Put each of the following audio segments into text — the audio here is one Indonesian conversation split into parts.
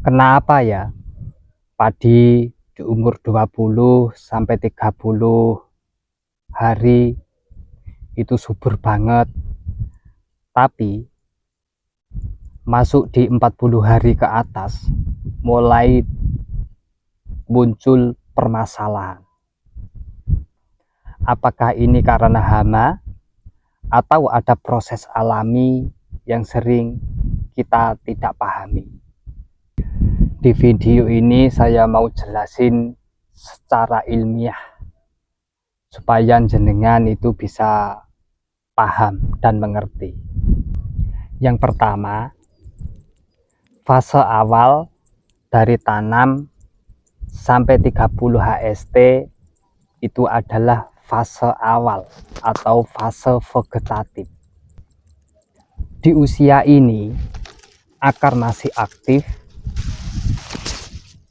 Kenapa ya padi di umur 20 sampai 30 hari itu subur banget, tapi masuk di 40 hari ke atas mulai muncul permasalahan. Apakah ini karena hama atau ada proses alami yang sering kita tidak pahami? Di video ini saya mau jelasin secara ilmiah supaya jenengan itu bisa paham dan mengerti. Yang pertama, fase awal dari tanam sampai 30 HST itu adalah fase awal atau fase vegetatif. Di usia ini akar masih aktif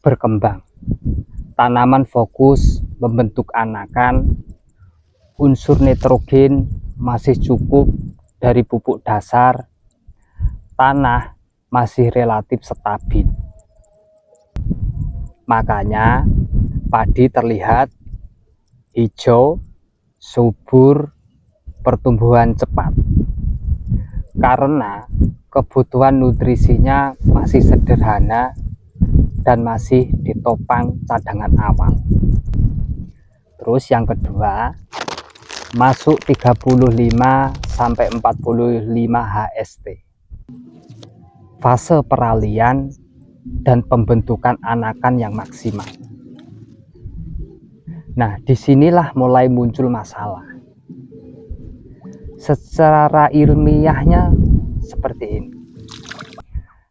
berkembang, tanaman fokus membentuk anakan, unsur nitrogen masih cukup dari pupuk dasar, tanah masih relatif stabil. Makanya padi terlihat hijau, subur, pertumbuhan cepat, karena kebutuhan nutrisinya masih sederhana dan masih ditopang cadangan awal. Terus yang kedua, masuk 35 sampai 45 HST. Fase peralihan dan pembentukan anakan yang maksimal. Nah, disinilah mulai muncul masalah. Secara ilmiahnya seperti ini.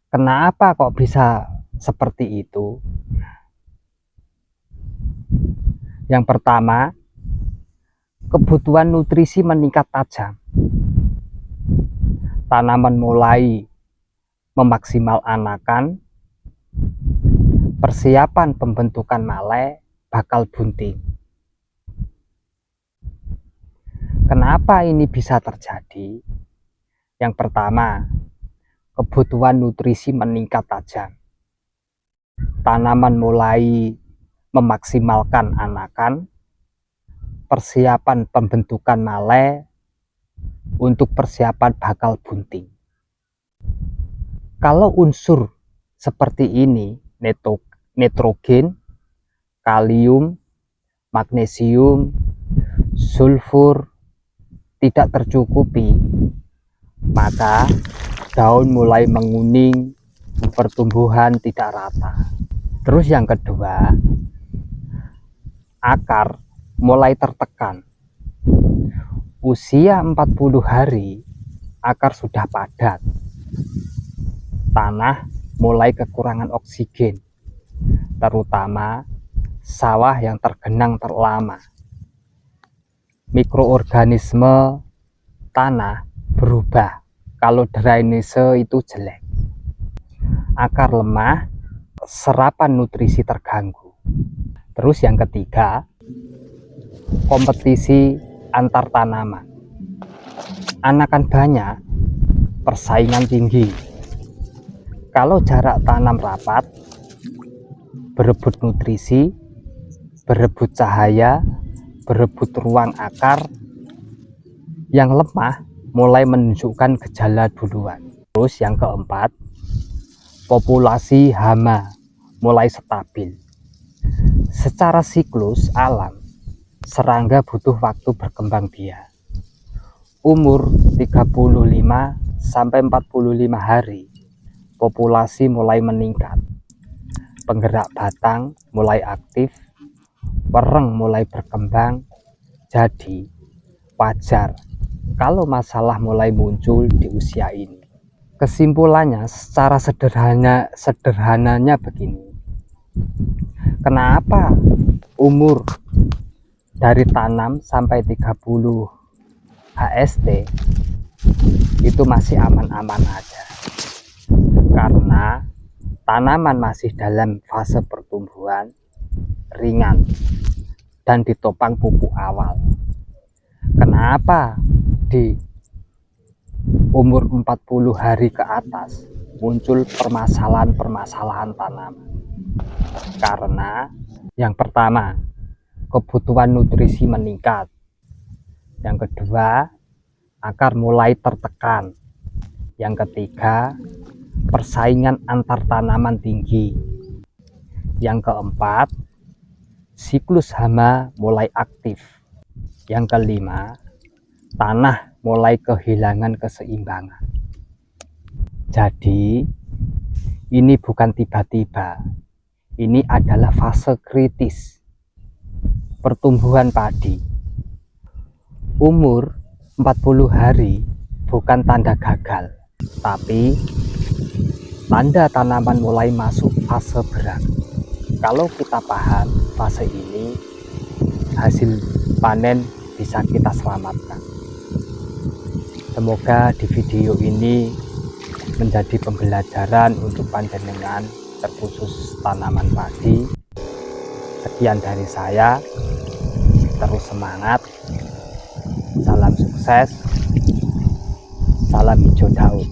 Kenapa kok bisa seperti itu? Yang pertama, kebutuhan nutrisi meningkat tajam. Tanaman mulai memaksimal anakan, persiapan pembentukan male bakal bunting. Kenapa ini bisa terjadi? Yang pertama, kebutuhan nutrisi meningkat tajam. Tanaman mulai memaksimalkan anakan, persiapan pembentukan male untuk persiapan bakal bunting. Kalau unsur seperti ini, nitrogen, kalium, magnesium, sulfur tidak tercukupi, maka daun mulai menguning, pertumbuhan tidak rata. Terus yang kedua, akar mulai tertekan. Usia 40 hari, akar sudah padat. Tanah mulai kekurangan oksigen, terutama sawah yang tergenang terlama. Mikroorganisme tanah berubah kalau drainase itu jelek. Akar lemah, serapan nutrisi terganggu. Terus yang ketiga, kompetisi antar tanaman. Anakan banyak, persaingan tinggi. Kalau jarak tanam rapat, berebut nutrisi, berebut cahaya, berebut ruang akar, yang lemah mulai menunjukkan gejala duluan. Terus yang keempat, populasi hama mulai stabil. Secara siklus alam, serangga butuh waktu berkembang biak. Umur 35 sampai 45 hari, populasi mulai meningkat. Penggerak batang mulai aktif, wereng mulai berkembang. Jadi wajar kalau masalah mulai muncul di usia ini. Kesimpulannya secara sederhananya begini. Kenapa umur dari tanam sampai 30 HST itu masih aman-aman aja? Karena tanaman masih dalam fase pertumbuhan ringan dan ditopang pupuk awal. Kenapa di umur 40 hari ke atas muncul permasalahan-permasalahan tanaman. Karena yang pertama, kebutuhan nutrisi meningkat. Yang kedua, akar mulai tertekan. Yang ketiga, persaingan antar tanaman tinggi. Yang keempat, siklus hama mulai aktif. Yang kelima, tanah mulai kehilangan keseimbangan. Jadi, ini bukan tiba-tiba. Ini adalah fase kritis pertumbuhan padi. Umur 40 hari bukan tanda gagal, tapi tanda tanaman mulai masuk fase berat. Kalau kita paham fase ini, hasil panen bisa kita selamatkan. Semoga di video ini menjadi pembelajaran untuk panjenengan, terkhusus tanaman padi. Sekian dari saya, terus semangat, salam sukses, salam hijau daun.